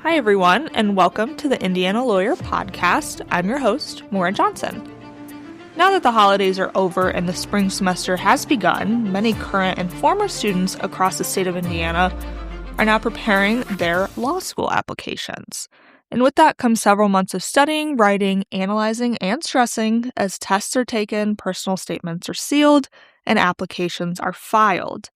Hi, everyone, and welcome to the Indiana Lawyer Podcast. I'm your host, Maura Johnson. Now that the holidays are over and the spring semester has begun, many current and former students across the state of Indiana are now preparing their law school applications. And with that comes several months of studying, writing, analyzing, and stressing as tests are taken, personal statements are sealed, and applications are filed.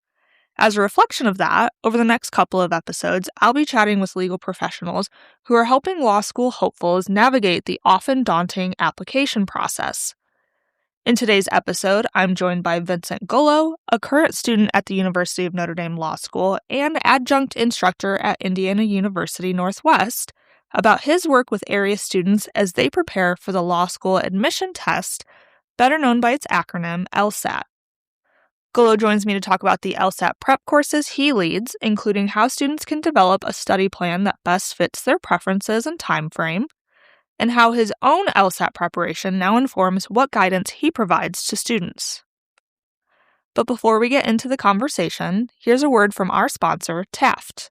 As a reflection of that, over the next couple of episodes, I'll be chatting with legal professionals who are helping law school hopefuls navigate the often daunting application process. In today's episode, I'm joined by Vincent Gullo, a current student at the University of Notre Dame Law School and adjunct instructor at Indiana University Northwest, about his work with area students as they prepare for the law school admission test, better known by its acronym LSAT. Gullo joins me to talk about the LSAT prep courses he leads, including how students can develop a study plan that best fits their preferences and time frame, and how his own LSAT preparation now informs what guidance he provides to students. But before we get into the conversation, here's a word from our sponsor, Taft.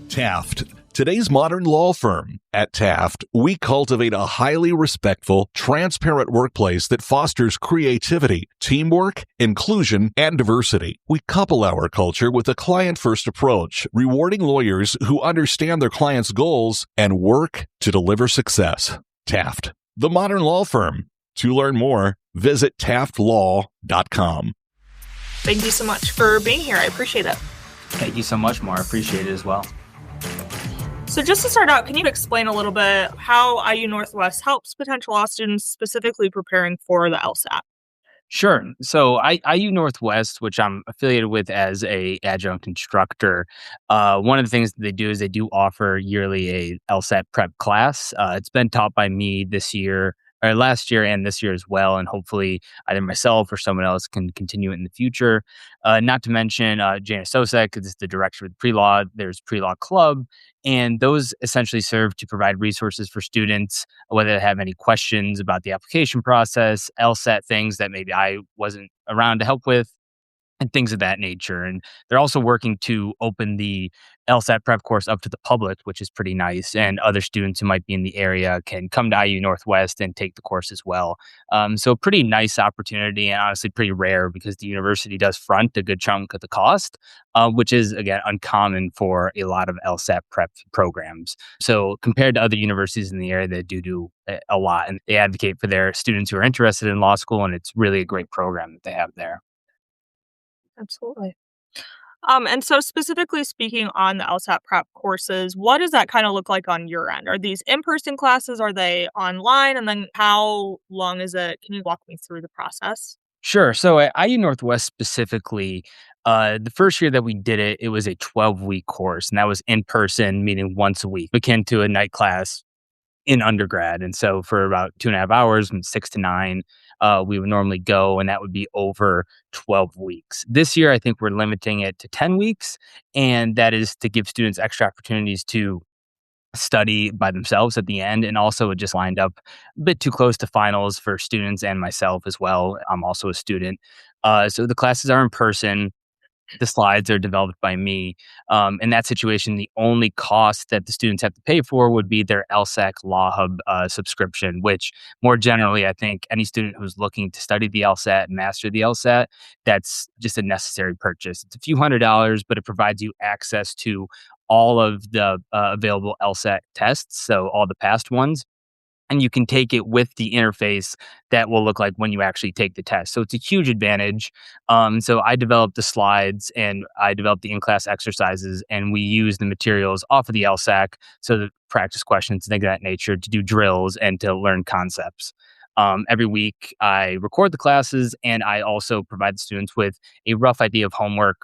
Taft, today's modern law firm. At Taft, we cultivate a highly respectful, transparent workplace that fosters creativity, teamwork, inclusion, and diversity. We couple our culture with a client-first approach, rewarding lawyers who understand their clients' goals and work to deliver success. Taft, the modern law firm. To learn more, visit taftlaw.com. Thank you so much for being here. I appreciate it. Thank you so much, Maura. Appreciate it as well. So just to start out, can you explain a little bit how IU Northwest helps potential law students specifically preparing for the LSAT? Sure. So IU Northwest, which I'm affiliated with as a adjunct instructor, one of the things that they do is they do offer yearly a LSAT prep class. It's been taught by me this year, or last year and this year as well, and hopefully either myself or someone else can continue it in the future. Not to mention Jana Sosek is the director of the pre-law. There's pre-law club, and those essentially serve to provide resources for students, whether they have any questions about the application process, LSAT things that maybe I wasn't around to help with, and things of that nature. And they're also working to open the LSAT prep course up to the public, which is pretty nice. And other students who might be in the area can come to IU Northwest and take the course as well. So a pretty nice opportunity, and honestly pretty rare because the university does front a good chunk of the cost, which is, again, uncommon for a lot of LSAT prep programs. So compared to other universities in the area that do a lot, and they advocate for their students who are interested in law school, and it's really a great program that they have there. Absolutely. And so specifically speaking on the LSAT prep courses, what does that kind of look like on your end? Are these in-person classes? Are they online? And then how long is it? Can you walk me through the process? Sure. So at IU Northwest specifically, the first year that we did it, it was a 12-week course, and that was in person, meaning once a week, akin to a night class in undergrad. And so for about 2.5 hours, from 6 to 9, we would normally go, and that would be over 12 weeks. This year, I think we're limiting it to 10 weeks, and that is to give students extra opportunities to study by themselves at the end. And also it just lined up a bit too close to finals for students and myself as well. I'm also a student. So the classes are in person. The slides are developed by me. In that situation, the only cost that the students have to pay for would be their LSAC Law Hub subscription, which more generally, I think any student who's looking to study the LSAT and master the LSAT, that's just a necessary purchase. It's a few $100s, but it provides you access to all of the available LSAT tests, so all the past ones. And you can take it with the interface that will look like when you actually take the test. So it's a huge advantage. So I developed the slides and I developed the in-class exercises, and we use the materials off of the LSAC, so the practice questions, things of that nature, to do drills and to learn concepts. Every week I record the classes, and I also provide the students with a rough idea of homework.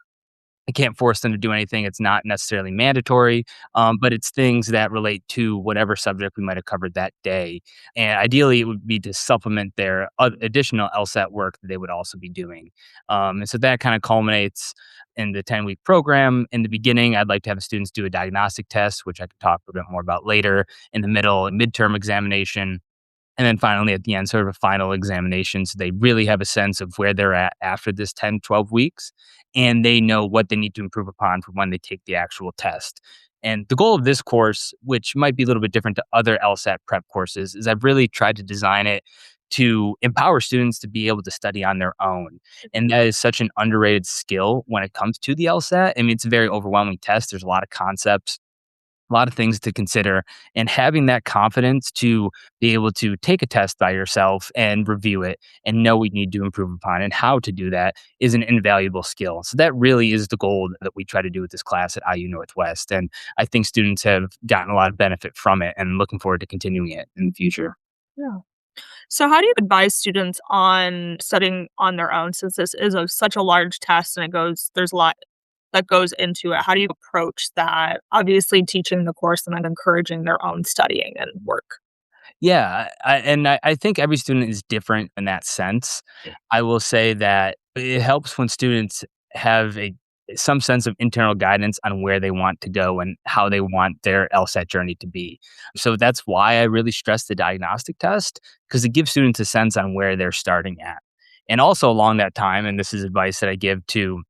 I can't force them to do anything. It's not necessarily mandatory, but it's things that relate to whatever subject we might have covered that day. And ideally, it would be to supplement their additional LSAT work that they would also be doing. And so that kind of culminates in the 10-week program. In the beginning, I'd like to have the students do a diagnostic test, which I could talk a bit more about later. In the middle, a midterm examination. And then finally, at the end, sort of a final examination. So they really have a sense of where they're at after this 10, 12 weeks. and they know what they need to improve upon for when they take the actual test. And the goal of this course, which might be a little bit different to other LSAT prep courses, is I've really tried to design it to empower students to be able to study on their own. And that is such an underrated skill when it comes to the LSAT. I mean, it's a very overwhelming test. There's a lot of concepts, a lot of things to consider, and having that confidence to be able to take a test by yourself and review it and know what you need to improve upon and how to do that is an invaluable skill. So that really is the goal that we try to do with this class at IU Northwest. And I think students have gotten a lot of benefit from it and looking forward to continuing it in the future. Yeah. So, how do you advise students on studying on their own since this is such a large test and there's a lot that goes into it? How do you approach that? Obviously, teaching the course and then encouraging their own studying and work. Yeah, I think every student is different in that sense. I will say that it helps when students have some sense of internal guidance on where they want to go and how they want their LSAT journey to be. So that's why I really stress the diagnostic test, because it gives students a sense on where they're starting at. And also along that time, and this is advice that I give to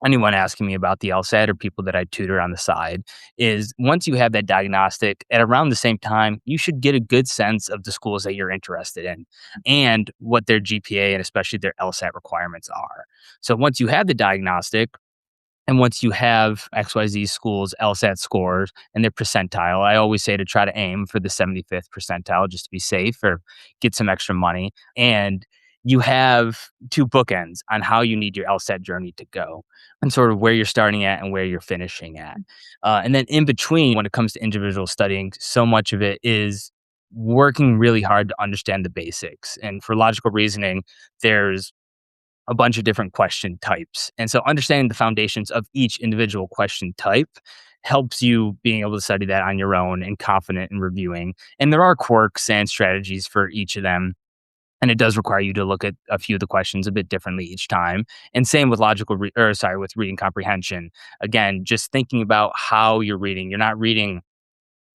anyone asking me about the LSAT or people that I tutor on the side, is once you have that diagnostic at around the same time, you should get a good sense of the schools that you're interested in and what their GPA and especially their LSAT requirements are. So once you have the diagnostic, and once you have XYZ schools LSAT scores and their percentile, I always say to try to aim for the 75th percentile just to be safe or get some extra money. And you have two bookends on how you need your LSAT journey to go and sort of where you're starting at and where you're finishing at. And then in between, when it comes to individual studying, so much of it is working really hard to understand the basics. And for logical reasoning, there's a bunch of different question types. And so understanding the foundations of each individual question type helps you being able to study that on your own and confident in reviewing. And there are quirks and strategies for each of them. And it does require you to look at a few of the questions a bit differently each time. And same with with reading comprehension. Again, just thinking about how you're reading. You're not reading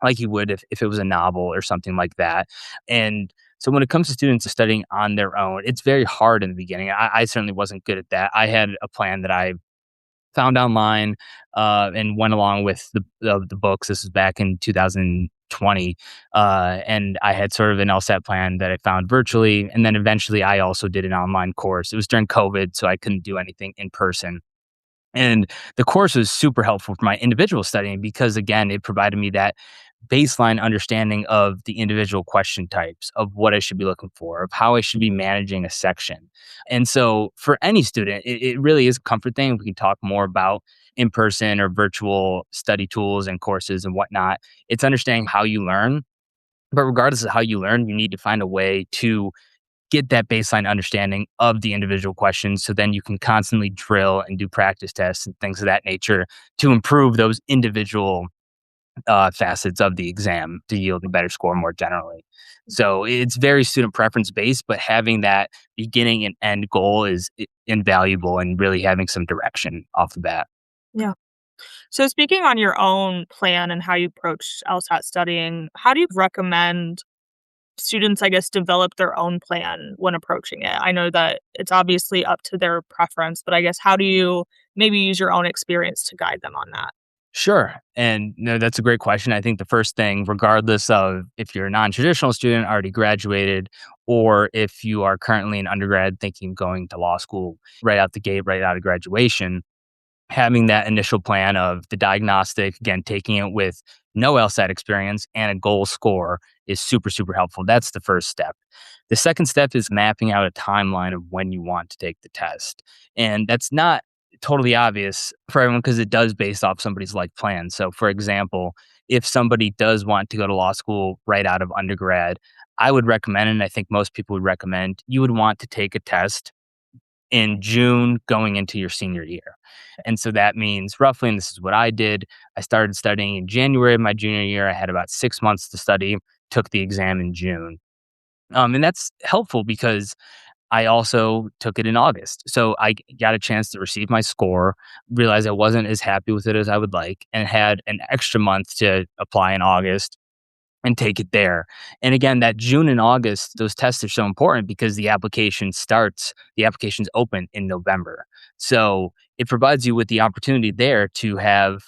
like you would if it was a novel or something like that. And so when it comes to students studying on their own, it's very hard in the beginning. I certainly wasn't good at that. I had a plan that I found online and went along with the books. This was back in 2020. And I had sort of an LSAT plan that I found virtually. And then eventually I also did an online course. It was during COVID, so I couldn't do anything in person. And the course was super helpful for my individual studying because, again, it provided me that baseline understanding of the individual question types, of what I should be looking for, of how I should be managing a section. And so for any student, it really is a comfort thing. We can talk more about in-person or virtual study tools and courses and whatnot. It's understanding how you learn. But regardless of how you learn, you need to find a way to get that baseline understanding of the individual questions so then you can constantly drill and do practice tests and things of that nature to improve those individual facets of the exam to yield a better score more generally. So it's very student preference based, but having that beginning and end goal is invaluable and really having some direction off the bat. Yeah. So, speaking on your own plan and how you approach LSAT studying, how do you recommend students, I guess, develop their own plan when approaching it? I know that it's obviously up to their preference, but I guess how do you maybe use your own experience to guide them on that? Sure. And no, that's a great question. I think the first thing, regardless of if you're a non-traditional student already graduated, or if you are currently an undergrad thinking of going to law school right out the gate, right out of graduation, having that initial plan of the diagnostic, again, taking it with no LSAT experience and a goal score is super, super helpful. That's the first step. The second step is mapping out a timeline of when you want to take the test. And that's not totally obvious for everyone because it does based off somebody's life plan. So, for example, if somebody does want to go to law school right out of undergrad, I would recommend, and I think most people would recommend, you would want to take a test in June going into your senior year. And so that means roughly, and this is what I did, I started studying in January of my junior year. I had about 6 months to study, took the exam in June. And that's helpful because I also took it in August. So I got a chance to receive my score, realized I wasn't as happy with it as I would like, and had an extra month to apply in August and take it there. And again, that June and August, those tests are so important because the application's open in November. So it provides you with the opportunity there to have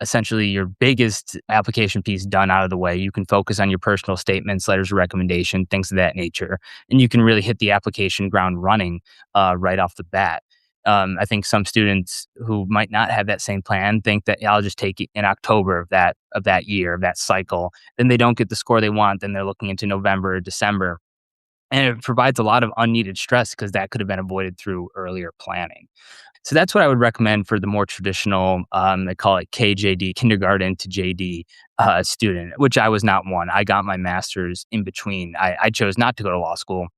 essentially your biggest application piece done out of the way. You can focus on your personal statements, letters of recommendation, things of that nature, and you can really hit the application ground running right off the bat. I think some students who might not have that same plan think that, "Yeah, I'll just take it in October of that year, of that cycle." Then they don't get the score they want. Then they're looking into November or December, and it provides a lot of unneeded stress because that could have been avoided through earlier planning. So that's what I would recommend for the more traditional, they call it KJD, kindergarten to JD student, which I was not one. I got my master's in between. I chose not to go to law school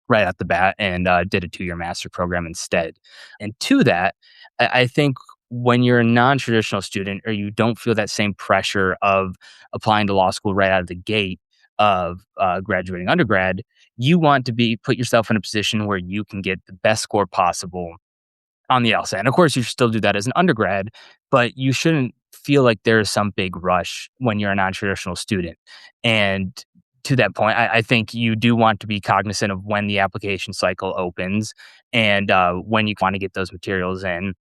right off the bat and did a 2-year master program instead. And to that, I think when you're a non-traditional student or you don't feel that same pressure of applying to law school right out of the gate of graduating undergrad, you want to put yourself in a position where you can get the best score possible on the LSAT. And of course, you should still do that as an undergrad, but you shouldn't feel like there's some big rush when you're a non-traditional student. And to that point, I think you do want to be cognizant of when the application cycle opens and when you want to get those materials in.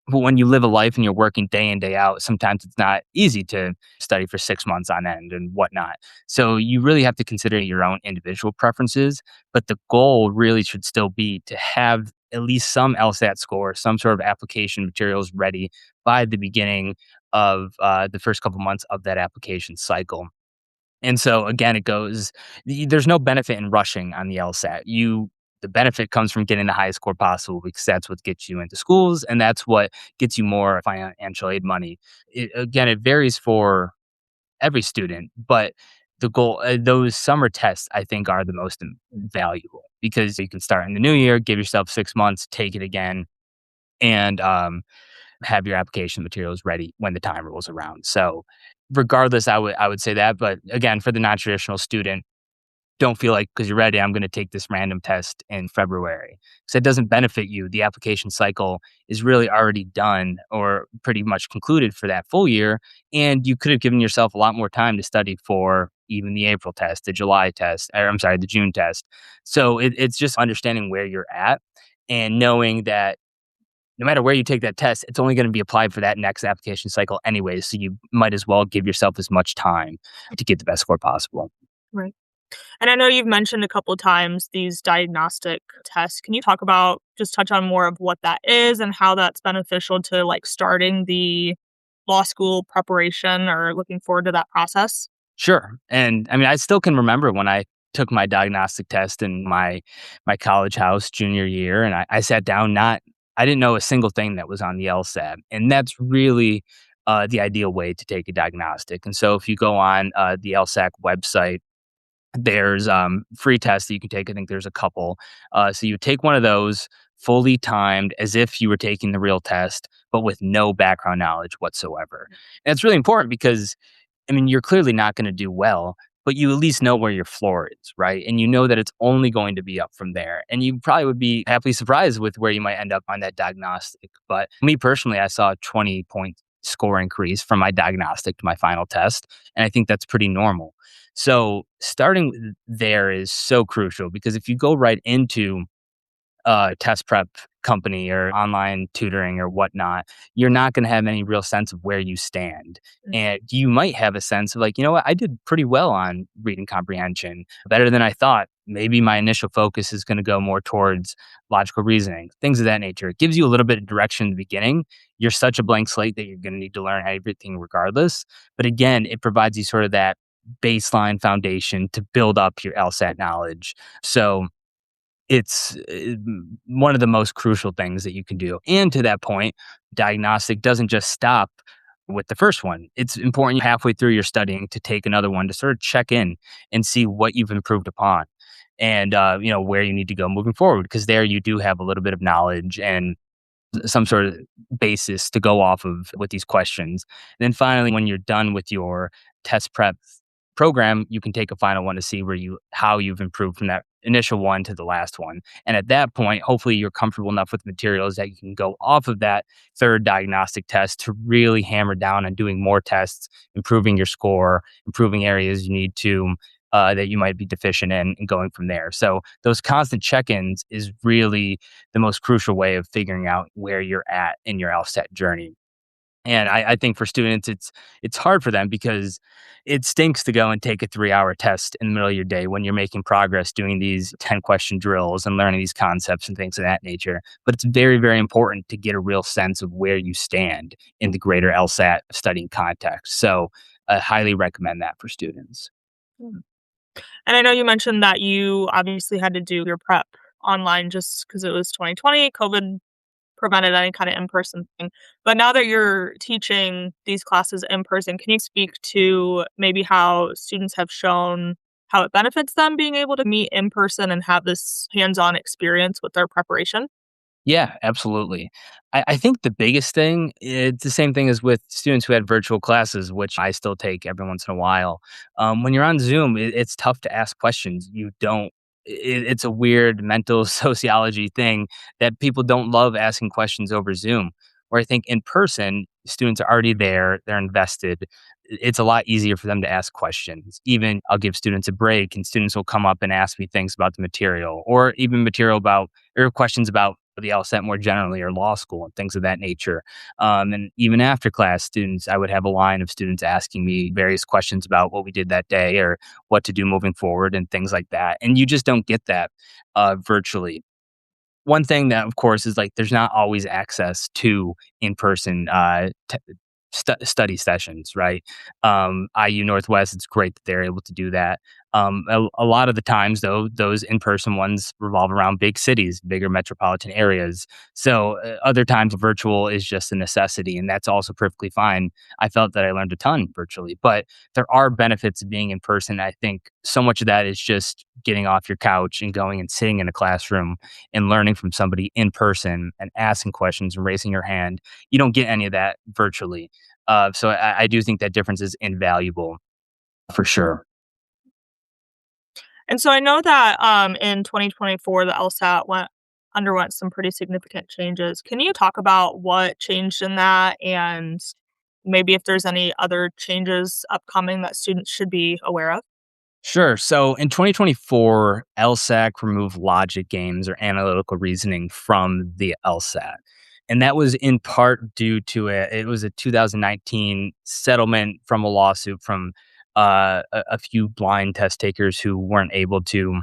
But when you live a life and you're working day in, day out, sometimes it's not easy to study for 6 months on end and whatnot. So you really have to consider your own individual preferences. But the goal really should still be to have at least some LSAT score, some sort of application materials ready by the beginning of the first couple months of that application cycle. And so again, there's no benefit in rushing on the LSAT. The benefit comes from getting the highest score possible because that's what gets you into schools and that's what gets you more financial aid money. It varies for every student, but the goal, those summer tests, I think, are the most valuable because you can start in the new year, give yourself 6 months, take it again, and have your application materials ready when the time rolls around. So, regardless, I would say that. But again, for the non-traditional student, don't feel like because you're ready, I'm going to take this random test in February. So it doesn't benefit you. The application cycle is really already done or pretty much concluded for that full year. And you could have given yourself a lot more time to study for even the April test, the July test, or I'm sorry, the June test. So it's just understanding where you're at and knowing that no matter where you take that test, it's only going to be applied for that next application cycle anyways. So you might as well give yourself as much time to get the best score possible. Right. And I know you've mentioned a couple times these diagnostic tests. Can you touch on more of what that is and how that's beneficial to like starting the law school preparation or looking forward to that process? Sure. And I mean, I still can remember when I took my diagnostic test in my college house junior year, and I sat down. I didn't know a single thing that was on the LSAT, and that's really the ideal way to take a diagnostic. And so, if you go on the LSAT website, there's free tests that you can take. I think there's a couple. So you take one of those fully timed as if you were taking the real test, but with no background knowledge whatsoever. And it's really important because I mean, you're clearly not going to do well, but you at least know where your floor is, right? And you know that it's only going to be up from there. And you probably would be happily surprised with where you might end up on that diagnostic. But me personally, I saw a 20-point score increase from my diagnostic to my final test. And I think that's pretty normal. So starting there is so crucial because if you go right into test prep company or online tutoring or whatnot, you're not going to have any real sense of where you stand. And you might have a sense of like, you know what, I did pretty well on reading comprehension, better than I thought. Maybe my initial focus is going to go more towards logical reasoning, things of that nature. It gives you a little bit of direction in the beginning. You're such a blank slate that you're going to need to learn everything regardless. But again, it provides you sort of that baseline foundation to build up your LSAT knowledge. So it's one of the most crucial things that you can do. And to that point, diagnostic doesn't just stop with the first one. It's important halfway through your studying to take another one to sort of check in and see what you've improved upon and where you need to go moving forward, because there you do have a little bit of knowledge and some sort of basis to go off of with these questions. And then finally, when you're done with your test prep program, you can take a final one to see how you've improved from that initial one to the last one. And at that point, hopefully you're comfortable enough with materials that you can go off of that third diagnostic test to really hammer down on doing more tests, improving your score, improving areas you need to that you might be deficient in and going from there. So those constant check-ins is really the most crucial way of figuring out where you're at in your LSAT journey. And I think for students, it's hard for them because it stinks to go and take a 3-hour test in the middle of your day when you're making progress doing these 10-question drills and learning these concepts and things of that nature. But it's very, very important to get a real sense of where you stand in the greater LSAT studying context. So I highly recommend that for students. Hmm. And I know you mentioned that you obviously had to do your prep online just because it was 2020. COVID prevented any kind of in-person thing. But now that you're teaching these classes in person, can you speak to maybe how students have shown how it benefits them being able to meet in person and have this hands-on experience with their preparation? Yeah, absolutely. I think the biggest thing, it's the same thing as with students who had virtual classes, which I still take every once in a while. When you're on Zoom, it's tough to ask questions. You don't, it's a weird mental sociology thing that people don't love asking questions over Zoom. Where I think in person, students are already there, they're invested. It's a lot easier for them to ask questions. Even I'll give students a break, and students will come up and ask me things about the material, or even material about or questions about the LSAT more generally or law school and things of that nature. And even after class, students, I would have a line of students asking me various questions about what we did that day or what to do moving forward and things like that. And you just don't get that virtually. One thing that, of course, is like there's not always access to in person study sessions, right? IU Northwest, it's great that they're able to do that. A lot of the times, though, those in person ones revolve around big cities, bigger metropolitan areas. So other times, virtual is just a necessity, and that's also perfectly fine. I felt that I learned a ton virtually, but there are benefits of being in person. I think so much of that is just getting off your couch and going and sitting in a classroom and learning from somebody in person and asking questions and raising your hand. You don't get any of that virtually. So I do think that difference is invaluable for sure. And so I know that in 2024, the LSAT underwent some pretty significant changes. Can you talk about what changed in that and maybe if there's any other changes upcoming that students should be aware of? Sure. So in 2024, LSAC removed logic games or analytical reasoning from the LSAT. And that was in part due to it was a 2019 settlement from a lawsuit from a few blind test takers who weren't able to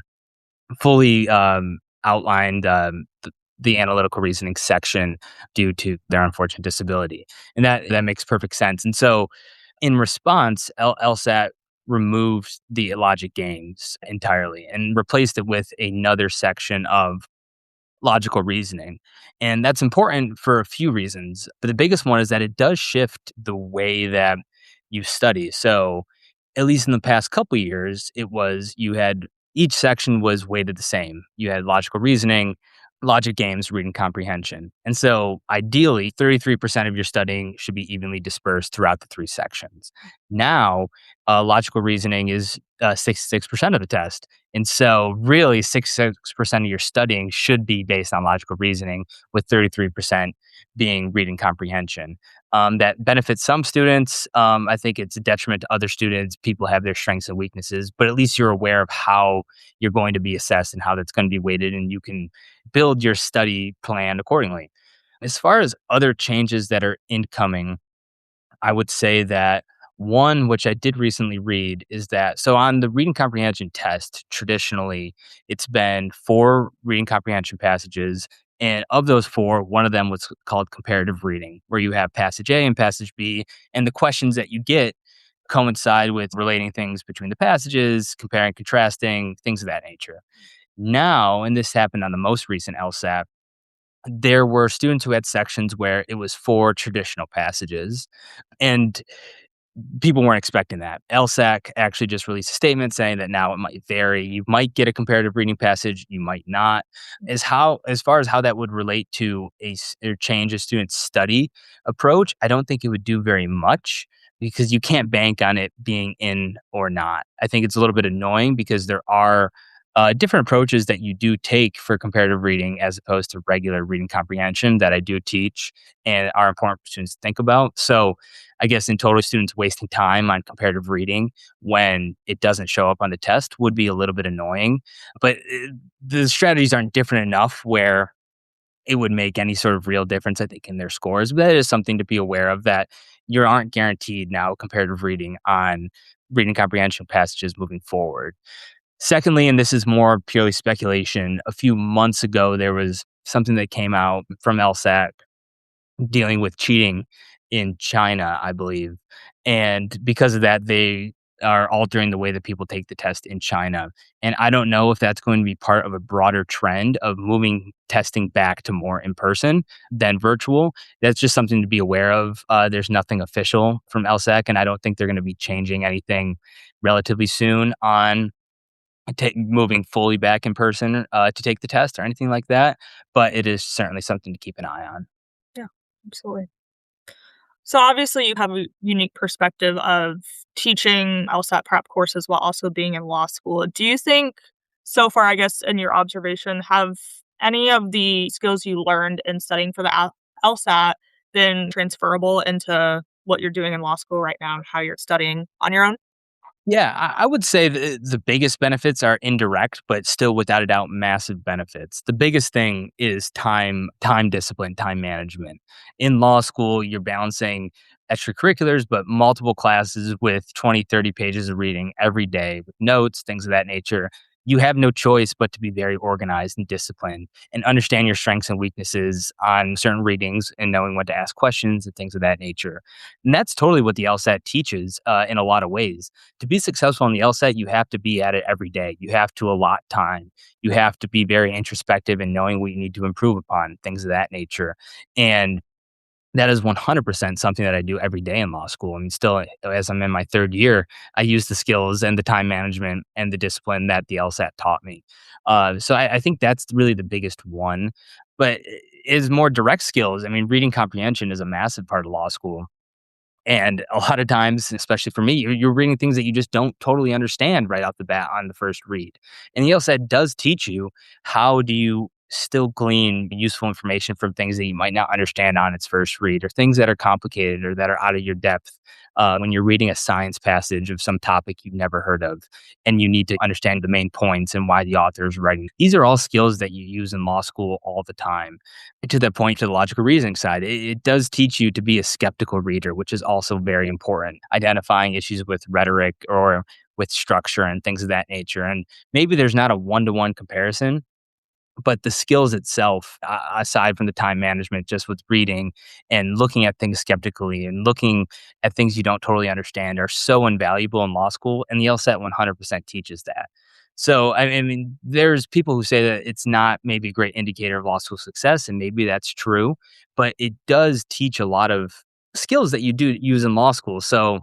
fully outline the analytical reasoning section due to their unfortunate disability. And that makes perfect sense. And so in response, LSAT removed the logic games entirely and replaced it with another section of logical reasoning. And that's important for a few reasons. But the biggest one is that it does shift the way that you study. So, at least in the past couple years, it was you had each section was weighted the same. You had logical reasoning, logic games, reading comprehension. And so, ideally, 33% of your studying should be evenly dispersed throughout the three sections. Now, logical reasoning is 66% of the test. And so, really, 66% of your studying should be based on logical reasoning, with 33% being reading comprehension. That benefits some students. I think it's a detriment to other students. People have their strengths and weaknesses, but at least you're aware of how you're going to be assessed and how that's going to be weighted, and you can build your study plan accordingly. As far as other changes that are incoming, I would say that one, which I did recently read, is that so on the reading comprehension test, traditionally, it's been four reading comprehension passages. And of those four, one of them was called comparative reading, where you have passage A and passage B, and the questions that you get coincide with relating things between the passages, comparing, contrasting, things of that nature. Now, and this happened on the most recent LSAT, there were students who had sections where it was four traditional passages. And people weren't expecting that. LSAC actually just released a statement saying that now it might vary. You might get a comparative reading passage, you might not. As far as how that would relate to or change a student's study approach, I don't think it would do very much because you can't bank on it being in or not. I think it's a little bit annoying because there are different approaches that you do take for comparative reading as opposed to regular reading comprehension that I do teach and are important for students to think about. So I guess in total, students wasting time on comparative reading when it doesn't show up on the test would be a little bit annoying. But the strategies aren't different enough where it would make any sort of real difference, I think, in their scores. But that is something to be aware of, that you aren't guaranteed now comparative reading on reading comprehension passages moving forward. Secondly, and this is more purely speculation, a few months ago, there was something that came out from LSAT dealing with cheating in China, I believe. And because of that, they are altering the way that people take the test in China. And I don't know if that's going to be part of a broader trend of moving testing back to more in person than virtual. That's just something to be aware of. There's nothing official from LSAC, and I don't think they're going to be changing anything relatively soon on moving fully back in person to take the test or anything like that. But it is certainly something to keep an eye on. Yeah, absolutely. So obviously you have a unique perspective of teaching LSAT prep courses while also being in law school. Do you think so far, I guess, in your observation, have any of the skills you learned in studying for the LSAT been transferable into what you're doing in law school right now and how you're studying on your own? Yeah, I would say the biggest benefits are indirect, but still without a doubt, massive benefits. The biggest thing is time discipline, time management. In law school, you're balancing extracurriculars, but multiple classes with 20, 30 pages of reading every day with notes, things of that nature. You have no choice but to be very organized and disciplined and understand your strengths and weaknesses on certain readings and knowing when to ask questions and things of that nature. And that's totally what the LSAT teaches in a lot of ways. To be successful in the LSAT, you have to be at it every day. You have to allot time. You have to be very introspective and knowing what you need to improve upon, things of that nature. And that is 100% something that I do every day in law school. I mean, still, as I'm in my third year, I use the skills and the time management and the discipline that the LSAT taught me. So I think that's really the biggest one. But is more direct skills. I mean, reading comprehension is a massive part of law school. And a lot of times, especially for me, you're reading things that you just don't totally understand right off the bat on the first read. And the LSAT does teach you how do you still glean useful information from things that you might not understand on its first read, or things that are complicated or that are out of your depth when you're reading a science passage of some topic you've never heard of, and you need to understand the main points and why the author is writing. These are all skills that you use in law school all the time. To the point, to the logical reasoning side, it does teach you to be a skeptical reader, which is also very important. Identifying issues with rhetoric or with structure and things of that nature. And maybe there's not a one-to-one comparison, but the skills itself, aside from the time management, just with reading and looking at things skeptically and looking at things you don't totally understand, are so invaluable in law school. And the LSAT 100% teaches that. So, I mean, there's people who say that it's not maybe a great indicator of law school success, and maybe that's true, but it does teach a lot of skills that you do use in law school. So,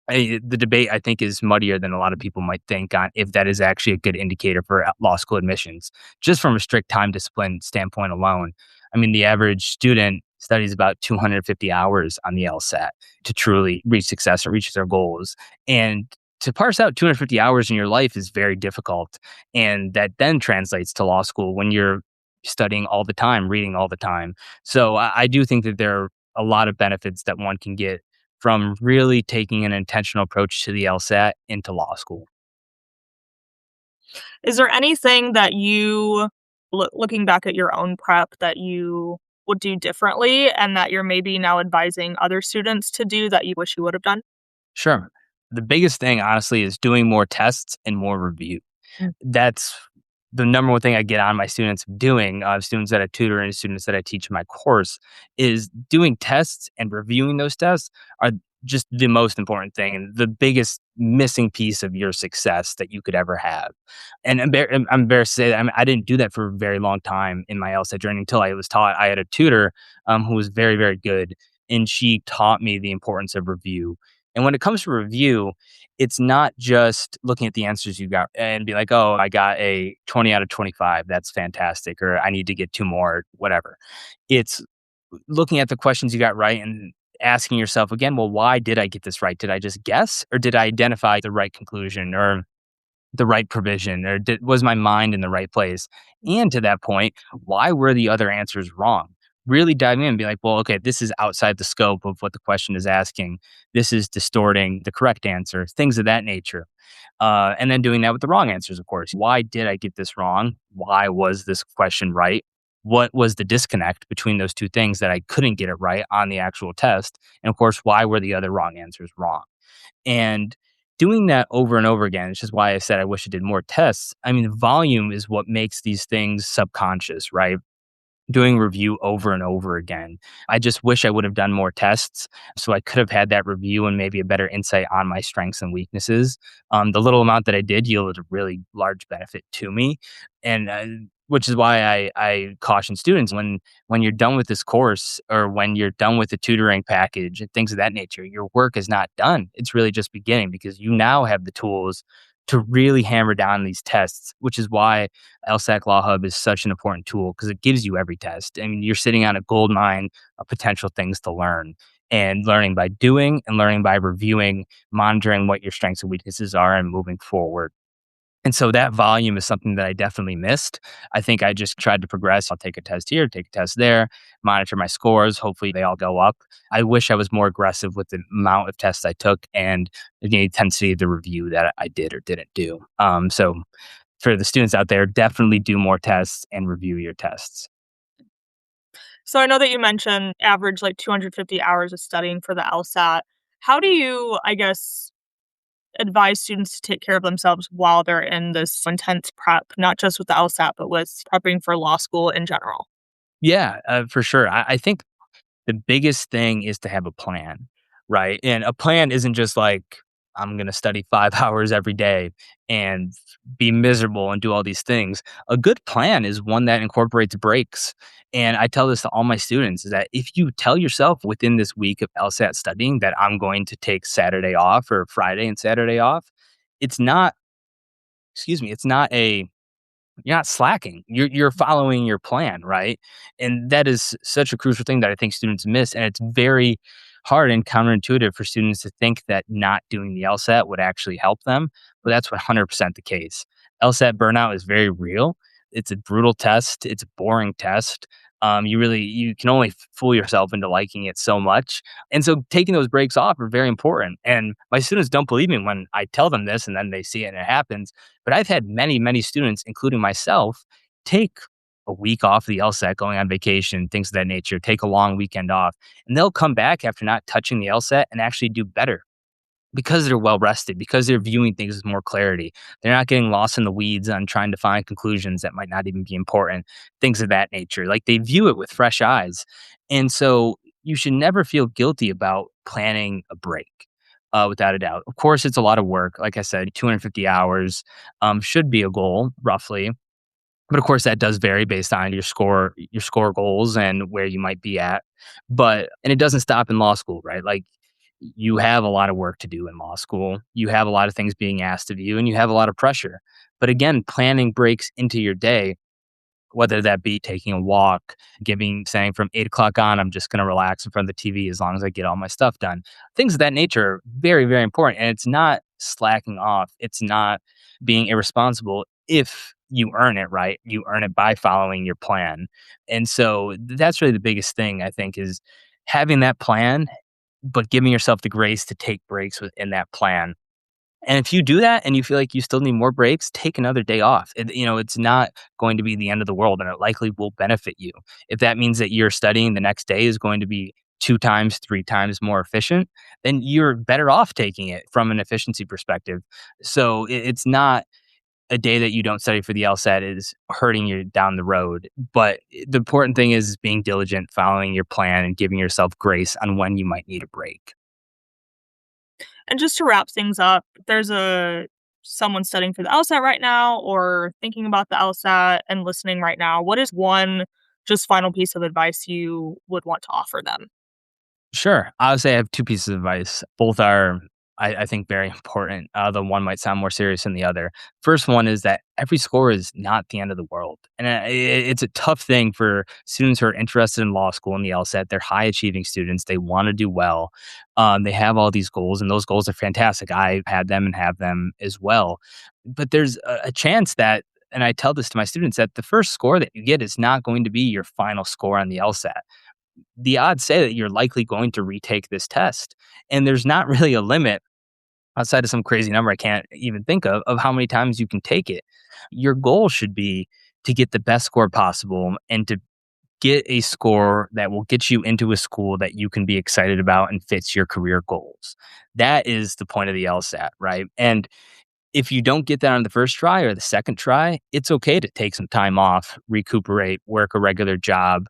the debate, I think, is muddier than a lot of people might think on if that is actually a good indicator for law school admissions, just from a strict time discipline standpoint alone. I mean, the average student studies about 250 hours on the LSAT to truly reach success or reach their goals. And to parse out 250 hours in your life is very difficult. And that then translates to law school when you're studying all the time, reading all the time. So I do think that there are a lot of benefits that one can get from really taking an intentional approach to the LSAT into law school. Is there anything that you, looking back at your own prep, that you would do differently and that you're maybe now advising other students to do that you wish you would have done? Sure. The biggest thing, honestly, is doing more tests and more review. That's the number one thing I get on my students doing, students that I tutor and students that I teach my course, is doing tests and reviewing those tests are just the most important thing and the biggest missing piece of your success that you could ever have. And I'm embarrassed to say that I didn't do that for a very long time in my LSAT journey until I was taught. I had a tutor who was very, very good, and she taught me the importance of review. And when it comes to review, it's not just looking at the answers you got and be like, oh, I got a 20 out of 25. That's fantastic. Or I need to get two more, whatever. It's looking at the questions you got right and asking yourself again, well, why did I get this right? Did I just guess, or did I identify the right conclusion? Or the right provision, or was my mind in the right place? And to that point, why were the other answers wrong? Really dive in and be like, well, okay, this is outside the scope of what the question is asking. This is distorting the correct answer, things of that nature. And then doing that with the wrong answers, of course. Why did I get this wrong? Why was this question right? What was the disconnect between those two things that I couldn't get it right on the actual test? And of course, why were the other wrong answers wrong? And doing that over and over again, it's just why I said I wish I did more tests. I mean, the volume is what makes these things subconscious, right? Doing review over and over again. I just wish I would have done more tests so I could have had that review and maybe a better insight on my strengths and weaknesses. The little amount that I did yielded a really large benefit to me, and which is why I caution students when you're done with this course or when you're done with the tutoring package and things of that nature, your work is not done. It's really just beginning because you now have the tools to really hammer down these tests, which is why LSAC Law Hub is such an important tool because it gives you every test. I mean, you're sitting on a gold mine of potential things to learn and learning by doing and learning by reviewing, monitoring what your strengths and weaknesses are and moving forward. And so that volume is something that I definitely missed. I think I just tried to progress. I'll take a test here, take a test there, monitor my scores. Hopefully they all go up. I wish I was more aggressive with the amount of tests I took and the intensity of the review that I did or didn't do. So for the students out there, definitely do more tests and review your tests. So I know that you mentioned average like 250 hours of studying for the LSAT. How do you, I guess, advise students to take care of themselves while they're in this intense prep, not just with the LSAT, but with prepping for law school in general? Yeah, for sure. I think the biggest thing is to have a plan, right? And a plan isn't just like, I'm going to study 5 hours every day and be miserable and do all these things. A good plan is one that incorporates breaks. And I tell this to all my students is that if you tell yourself within this week of LSAT studying that I'm going to take Saturday off or Friday and Saturday off, it's not, it's not a you're not slacking. You're following your plan, right? And that is such a crucial thing that I think students miss. And it's very hard and counterintuitive for students to think that not doing the LSAT would actually help them. But that's 100% the case. LSAT burnout is very real. It's a brutal test. It's a boring test. You can only fool yourself into liking it so much. And so taking those breaks off are very important. And my students don't believe me when I tell them this and then they see it and it happens. But I've had many, many students, including myself, take a week off the LSAT, going on vacation, things of that nature, take a long weekend off, and they'll come back after not touching the LSAT and actually do better because they're well rested, because they're viewing things with more clarity. They're not getting lost in the weeds on trying to find conclusions that might not even be important, things of that nature. Like they view it with fresh eyes. And so you should never feel guilty about planning a break. Without a doubt. Of course, it's a lot of work. Like I said, 250 hours should be a goal, roughly. But of course, that does vary based on your score goals and where you might be at. And it doesn't stop in law school, right? Like you have a lot of work to do in law school. You have a lot of things being asked of you, and you have a lot of pressure. But again, planning breaks into your day, whether that be taking a walk, saying from 8 o'clock on, I'm just going to relax in front of the TV as long as I get all my stuff done. Things of that nature are very, very important. And it's not slacking off. It's not being irresponsible if you earn it, right? You earn it by following your plan. And so that's really the biggest thing, I think, is having that plan, but giving yourself the grace to take breaks within that plan. And if you do that and you feel like you still need more breaks, take another day off. It's not going to be the end of the world and it likely will benefit you. If that means that your studying the next day is going to be 2 times, 3 times more efficient, then you're better off taking it from an efficiency perspective. So it's not a day that you don't study for the LSAT is hurting you down the road. But the important thing is being diligent, following your plan, and giving yourself grace on when you might need a break. And just to wrap things up, there's someone studying for the LSAT right now or thinking about the LSAT and listening right now. What is one just final piece of advice you would want to offer them? Sure. I would say I have two pieces of advice. Both are I think very important. The one might sound more serious than the other. First one is that every score is not the end of the world. And it's a tough thing for students who are interested in law school and the LSAT. They're high achieving students. They want to do well. They have all these goals, and those goals are fantastic. I had them and have them as well. But there's a chance that, and I tell this to my students, that the first score that you get is not going to be your final score on the LSAT. The odds say that you're likely going to retake this test. And there's not really a limit outside of some crazy number I can't even think of how many times you can take it. Your goal should be to get the best score possible and to get a score that will get you into a school that you can be excited about and fits your career goals. That is the point of the LSAT, right? And if you don't get that on the first try or the second try, it's okay to take some time off, recuperate, work a regular job,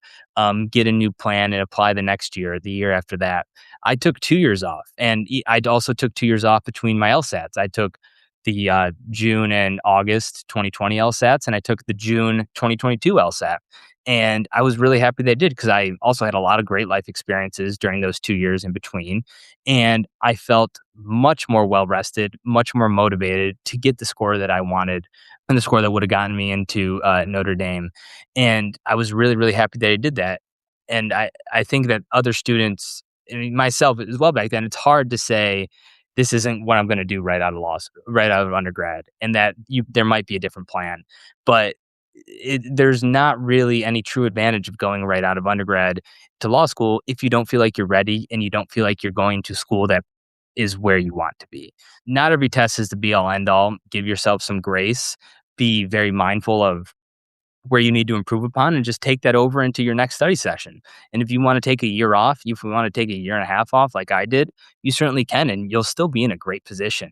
get a new plan and apply the next year, the year after that. I took 2 years off, and I also took 2 years off between my LSATs. I took the June and August 2020 LSATs, and I took the June 2022 LSAT. And I was really happy that I did, because I also had a lot of great life experiences during those 2 years in between. And I felt much more well rested, much more motivated to get the score that I wanted and the score that would have gotten me into Notre Dame. And I was really, really happy that I did that. And I think that other students, I mean, myself as well back then, it's hard to say, this isn't what I'm going to do right out of law school, right out of undergrad, and that there might be a different plan. But there's not really any true advantage of going right out of undergrad to law school if you don't feel like you're ready and you don't feel like you're going to school that is where you want to be. Not every test is the be all end all. Give yourself some grace. Be very mindful of where you need to improve upon, and just take that over into your next study session. And if you want to take a year off, if you want to take a year and a half off like I did, you certainly can, and you'll still be in a great position.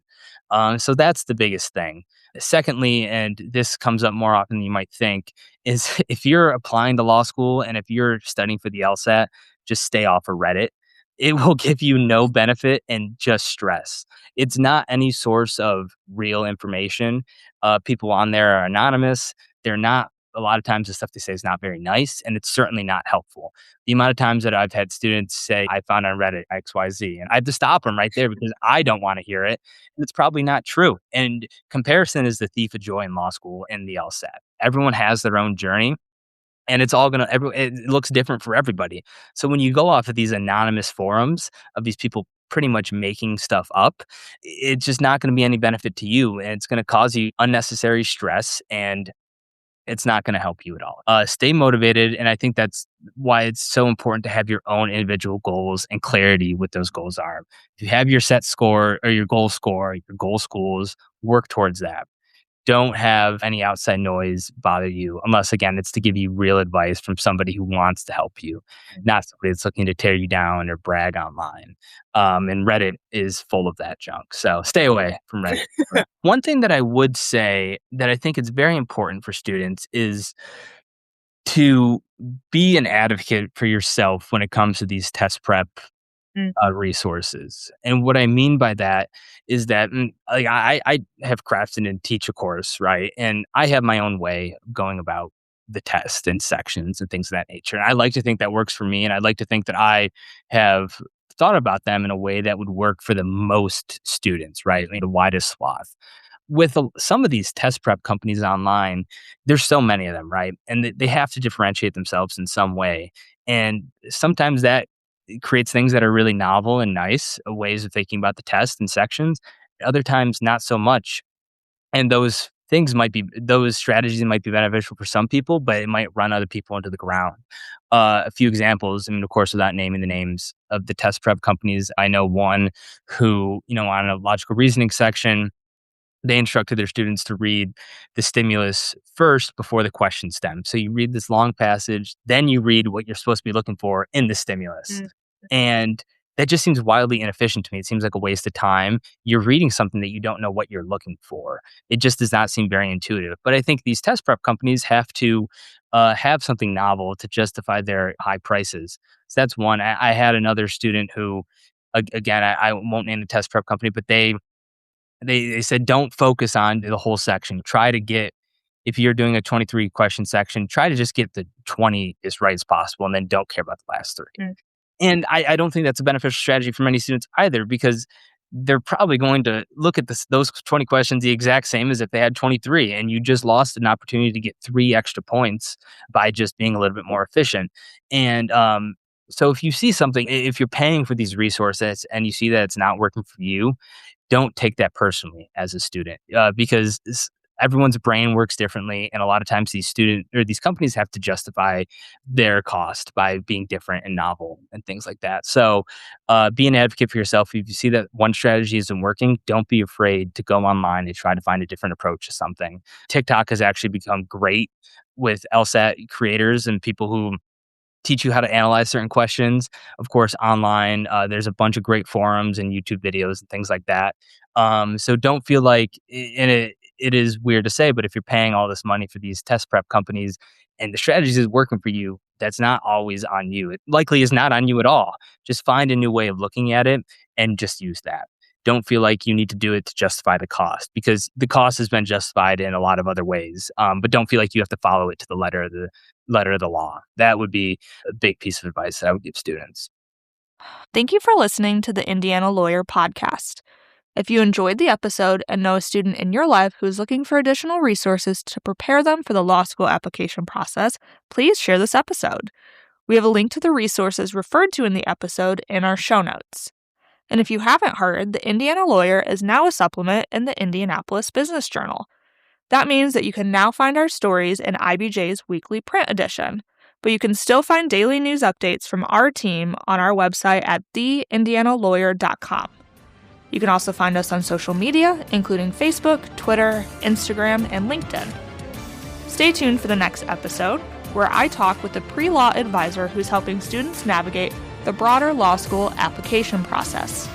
So that's the biggest thing. Secondly, and this comes up more often than you might think, is if you're applying to law school and if you're studying for the LSAT, just stay off of Reddit. It will give you no benefit and just stress. It's not any source of real information. People on there are anonymous. They're not, a lot of times the stuff they say is not very nice, and it's certainly not helpful. The amount of times that I've had students say, I found on Reddit XYZ, and I have to stop them right there because I don't want to hear it. And it's probably not true. And comparison is the thief of joy in law school and the LSAT. Everyone has their own journey, and it's all it looks different for everybody. So when you go off of these anonymous forums of these people pretty much making stuff up, it's just not going to be any benefit to you, and it's going to cause you unnecessary stress, and it's not going to help you at all. Stay motivated. And I think that's why it's so important to have your own individual goals and clarity what those goals are. If you have your set score or your goal score, your goal schools, work towards that. Don't have any outside noise bother you, unless, again, it's to give you real advice from somebody who wants to help you, not somebody that's looking to tear you down or brag online. And Reddit is full of that junk. So stay away from Reddit. One thing that I would say that I think is very important for students is to be an advocate for yourself when it comes to these test prep resources. And what I mean by that is that, like, I have crafted and teach a course, right? And I have my own way of going about the test and sections and things of that nature. And I like to think that works for me. And I'd like to think that I have thought about them in a way that would work for the most students, right? Like the widest swath. With some of these test prep companies online, there's so many of them, right? And they have to differentiate themselves in some way. And sometimes that creates things that are really novel and nice, ways of thinking about the test and sections. Other times, not so much. And those strategies might be beneficial for some people, but it might run other people into the ground. A few examples, I mean, of course, without naming the names of the test prep companies, I know one who, on a logical reasoning section, they instructed their students to read the stimulus first before the question stem. So you read this long passage, then you read what you're supposed to be looking for in the stimulus. And that just seems wildly inefficient to me. It seems like a waste of time. You're reading something that you don't know what you're looking for. It just does not seem very intuitive. But I think these test prep companies have to have something novel to justify their high prices. So that's one. I had another student who, again, I won't name the test prep company, but they said, don't focus on the whole section. Try to get, if you're doing a 23 question section, try to just get the 20 as right as possible, and then don't care about the last three. And I don't think that's a beneficial strategy for many students either, because they're probably going to look at those 20 questions the exact same as if they had 23, and you just lost an opportunity to get 3 extra points by just being a little bit more efficient. And so if you see something, if you're paying for these resources and you see that it's not working for you, don't take that personally as a student, because everyone's brain works differently, and a lot of times these companies have to justify their cost by being different and novel and things like that. So be an advocate for yourself. If you see that one strategy isn't working, don't be afraid to go online and try to find a different approach to something. TikTok has actually become great with LSAT creators and people who teach you how to analyze certain questions. Of course, online, there's a bunch of great forums and YouTube videos and things like that. So don't feel like, and it is weird to say, but if you're paying all this money for these test prep companies and the strategies is working for you, that's not always on you. It likely is not on you at all. Just find a new way of looking at it and just use that. Don't feel like you need to do it to justify the cost, because the cost has been justified in a lot of other ways. But don't feel like you have to follow it to the letter of the law. That would be a big piece of advice that I would give students. Thank you for listening to the Indiana Lawyer Podcast. If you enjoyed the episode and know a student in your life who is looking for additional resources to prepare them for the law school application process, please share this episode. We have a link to the resources referred to in the episode in our show notes. And if you haven't heard, the Indiana Lawyer is now a supplement in the Indianapolis Business Journal. That means that you can now find our stories in IBJ's weekly print edition, but you can still find daily news updates from our team on our website at theindianalawyer.com. You can also find us on social media, including Facebook, Twitter, Instagram, and LinkedIn. Stay tuned for the next episode, where I talk with the pre-law advisor who's helping students navigate the broader law school application process.